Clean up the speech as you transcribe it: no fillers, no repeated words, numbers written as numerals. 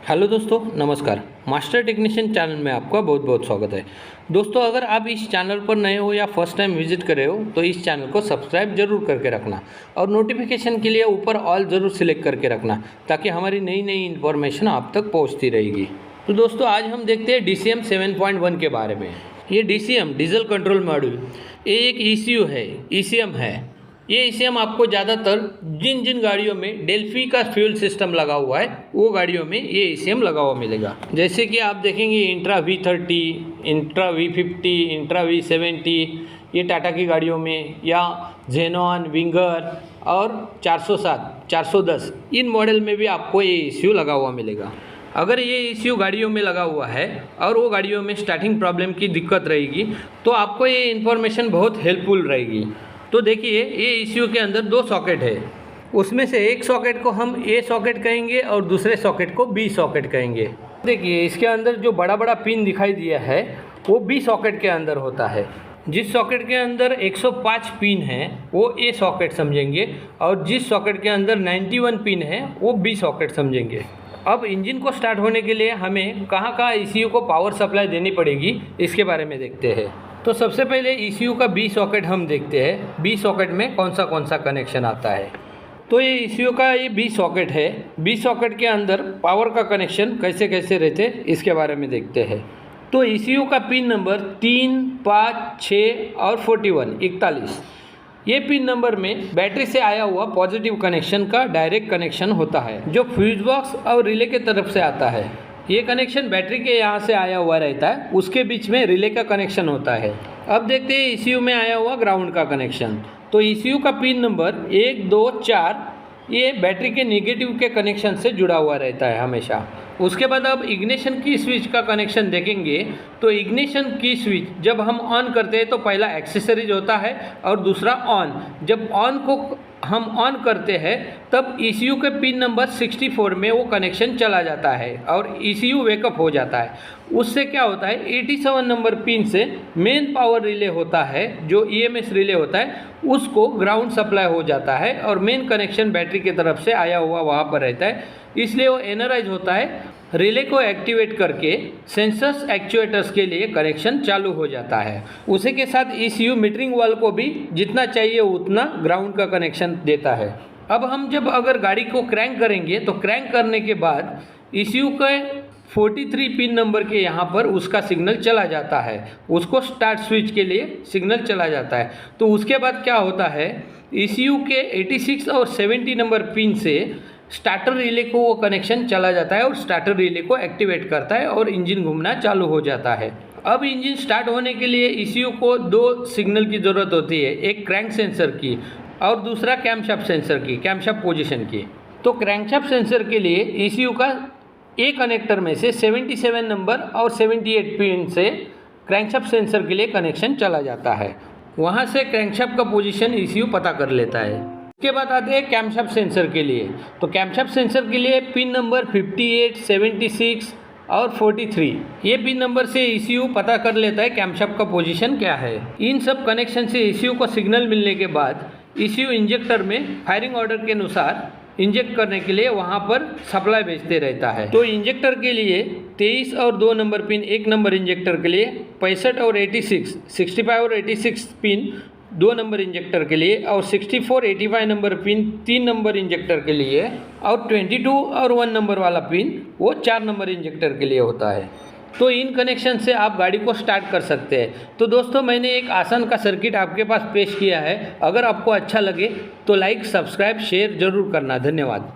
Hello दोस्तों, नमस्कार। Master technician channel में आपका बहुत बहुत स्वागत है। दोस्तों, अगर आप इस चैनल पर नए हो या फर्स्ट टाइम विजिट कर रहे हो तो इस चैनल को सब्सक्राइब जरूर करके रखना और नोटिफिकेशन के लिए ऊपर ऑल ज़रूर सिलेक्ट करके रखना ताकि हमारी नई नई इन्फॉर्मेशन आप तक पहुँचती रहेगी। तो दोस्तों, आज हम देखते हैं DCM 7.1 के बारे में। ये DCM डीजल कंट्रोल मॉड्यूल ये एक ECU है, ECM है। ये ECM आपको ज़्यादातर जिन जिन गाड़ियों में डेल्फी का फ्यूल सिस्टम लगा हुआ है वो गाड़ियों में ये ECM लगा हुआ मिलेगा। जैसे कि आप देखेंगे intra V30, intra V50, intra V70, ये टाटा की गाड़ियों में, या जेनॉन, विंगर और 407, 410 इन मॉडल में भी आपको ये ECU लगा हुआ मिलेगा। अगर ये ECU गाड़ियों में लगा हुआ है और वो गाड़ियों में स्टार्टिंग प्रॉब्लम की दिक्कत रहेगी तो आपको ये इन्फॉर्मेशन बहुत हेल्पफुल रहेगी। तो देखिए, ये ECU के अंदर दो सॉकेट है, उसमें से एक सॉकेट को हम A सॉकेट कहेंगे और दूसरे सॉकेट को B सॉकेट कहेंगे। देखिए, इसके अंदर जो बड़ा बड़ा पिन दिखाई दिया है वो B सॉकेट के अंदर होता है। जिस सॉकेट के अंदर 105 पिन है वो A सॉकेट समझेंगे और जिस सॉकेट के अंदर 91 पिन है वो B सॉकेट समझेंगे। अब इंजन को स्टार्ट होने के लिए हमें कहाँ कहाँ ECU को पावर सप्लाई देनी पड़ेगी इसके बारे में देखते हैं। तो सबसे पहले ECU का B सॉकेट हम देखते हैं, B सॉकेट में कौन सा कनेक्शन आता है। तो ये ECU का ये B सॉकेट है। B सॉकेट के अंदर पावर का कनेक्शन कैसे कैसे रहते इसके बारे में देखते हैं। तो ECU का पिन नंबर 3, 5, 6 और 41 ये पिन नंबर में बैटरी से आया हुआ पॉजिटिव कनेक्शन का डायरेक्ट कनेक्शन होता है जो फ्यूज बॉक्स और रिले के तरफ से आता है। ये कनेक्शन बैटरी के यहाँ से आया हुआ रहता है, उसके बीच में रिले का कनेक्शन होता है। अब देखते हैं ECU में आया हुआ ग्राउंड का कनेक्शन। तो ECU का पिन नंबर 1, 2, 4 ये बैटरी के नेगेटिव के कनेक्शन से जुड़ा हुआ रहता है हमेशा। उसके बाद अब इग्निशन की स्विच का कनेक्शन देखेंगे तो इग्निशन की स्विच जब हम ऑन करते हैं तो पहला एक्सेसरीज होता है और दूसरा ऑन। जब ऑन को हम ऑन करते हैं तब ECU के पिन नंबर 64 में वो कनेक्शन चला जाता है और ECU वेकअप हो जाता है। उससे क्या होता है, 87 नंबर पिन से मेन पावर रिले होता है जो EMS रिले होता है उसको ग्राउंड सप्लाई हो जाता है और मेन कनेक्शन बैटरी की तरफ से आया हुआ वहाँ पर रहता है, इसलिए वो एनर्जाइज होता है। रिले को एक्टिवेट करके सेंसर्स एक्चुएटर्स के लिए कनेक्शन चालू हो जाता है। उसी के साथ ECU मीटरिंग वाल को भी जितना चाहिए उतना ग्राउंड का कनेक्शन देता है। अब हम जब अगर गाड़ी को क्रैंक करेंगे तो क्रैंक करने के बाद ECU के 43 पिन नंबर के यहाँ पर उसका सिग्नल चला जाता है, उसको स्टार्ट स्विच के लिए सिग्नल चला जाता है। तो उसके बाद क्या होता है, ECU के 86 और 70 नंबर पिन से स्टार्टर रिले को वो कनेक्शन चला जाता है और स्टार्टर रिले को एक्टिवेट करता है और इंजन घूमना चालू हो जाता है। अब इंजन स्टार्ट होने के लिए ECU को दो सिग्नल की ज़रूरत होती है, एक क्रैंक सेंसर की और दूसरा कैमशाफ्ट सेंसर की, कैमशाफ्ट पोजीशन की। तो क्रैंकशाफ्ट सेंसर के लिए ECU का A कनेक्टर में से 77 नंबर और 78 पिन से क्रैंकशाफ्ट सेंसर के लिए कनेक्शन चला जाता है। वहाँ से क्रैंकशाफ्ट का पोजीशन ECU पता कर लेता है। उसके बाद आते हैं कैमशाफ्ट सेंसर के लिए। तो कैमशाफ्ट सेंसर के लिए पिन नंबर 58, 76 और 43 ये पिन नंबर से ECU पता कर लेता है कैमशाफ्ट का पोजीशन क्या है। इन सब कनेक्शन से ECU को सिग्नल मिलने के बाद ECU इंजेक्टर में फायरिंग ऑर्डर के अनुसार इंजेक्ट करने के लिए वहाँ पर सप्लाई भेजते रहता है। तो इंजेक्टर के लिए 23 और 2 नंबर पिन एक नंबर इंजेक्टर के लिए, 65 और 86, 65 और 86 पिन 2 नंबर इंजेक्टर के लिए और 64, 85 नंबर पिन 3 नंबर इंजेक्टर के लिए और 22 और 1 नंबर वाला पिन वो 4 नंबर इंजेक्टर के लिए होता है। तो इन कनेक्शन से आप गाड़ी को स्टार्ट कर सकते हैं। तो दोस्तों, मैंने एक आसान का सर्किट आपके पास पेश किया है। अगर आपको अच्छा लगे तो लाइक, सब्सक्राइब, शेयर ज़रूर करना। धन्यवाद।